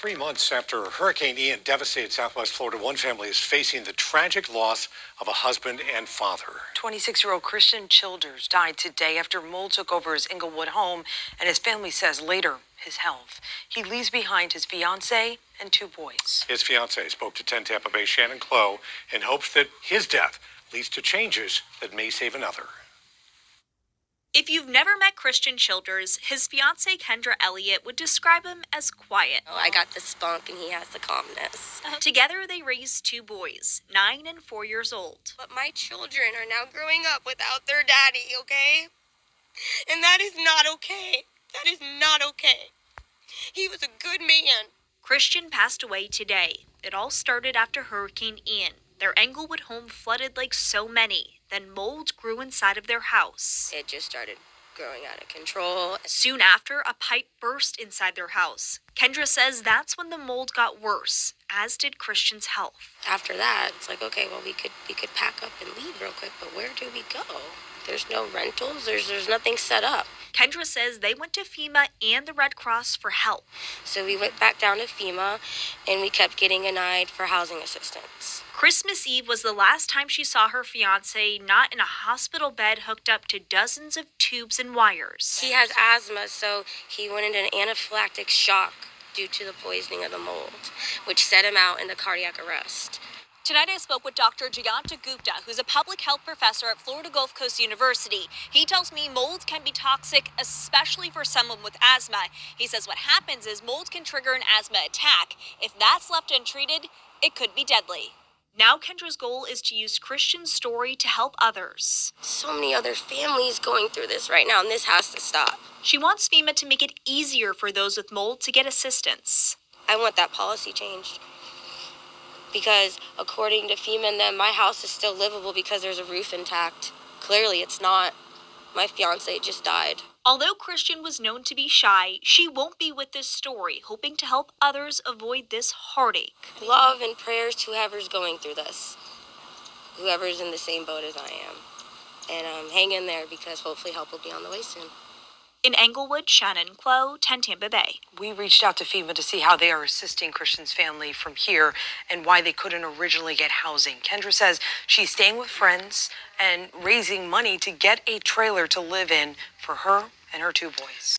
3 months after Hurricane Ian devastated Southwest Florida, one family is facing the tragic loss of a husband and father. 26-year-old Christian Childers died today after mold took over his Inglewood home, and his family says later his health. He leaves behind his fiancée and 2 boys. His fiancée spoke to 10 Tampa Bay Shannon Clough in hopes that his death leads to changes that may save another. If you've never met Christian Childers, his fiancée Kendra Elliott would describe him as quiet. I got the spunk and he has the calmness. Together they raised 2 boys, 9 and 4 years old. But my children are now growing up without their daddy, okay? And that is not okay. That is not okay. He was a good man. Christian passed away today. It all started after Hurricane Ian. Their Englewood home flooded like so many. Then mold grew inside of their house. It just started growing out of control. Soon after, a pipe burst inside their house. Kendra says that's when the mold got worse, as did Christian's health. After that, it's like, okay, well, we could pack up and leave real quick, but where do we go? There's no rentals. There's nothing set up. Kendra says they went to FEMA and the Red Cross for help. So we went back down to FEMA, and we kept getting denied for housing assistance. Christmas Eve was the last time she saw her fiancé not in a hospital bed hooked up to dozens of tubes and wires. He has asthma, so he went into an anaphylactic shock due to the poisoning of the mold, which set him out into cardiac arrest. Tonight I spoke with Dr. Gupta, who's a public health professor at Florida Gulf Coast University. He tells me mold can be toxic, especially for someone with asthma. He says what happens is mold can trigger an asthma attack. If that's left untreated, it could be deadly. Now Kendra's goal is to use Christian's story to help others. So many other families going through this right now, and this has to stop. She wants FEMA to make it easier for those with mold to get assistance. I want that policy changed. Because according to FEMA and them, my house is still livable because there's a roof intact. Clearly it's not. My fiancé just died. Although Christian was known to be shy, she won't be with this story, hoping to help others avoid this heartache. Love and prayers to whoever's going through this. Whoever's in the same boat as I am. And hang in there because hopefully help will be on the way soon. In Englewood, Shannon Clough, 10 Tampa Bay. We reached out to FEMA to see how they are assisting Christian's family from here and why they couldn't originally get housing. Kendra says she's staying with friends and raising money to get a trailer to live in for her and her 2 boys.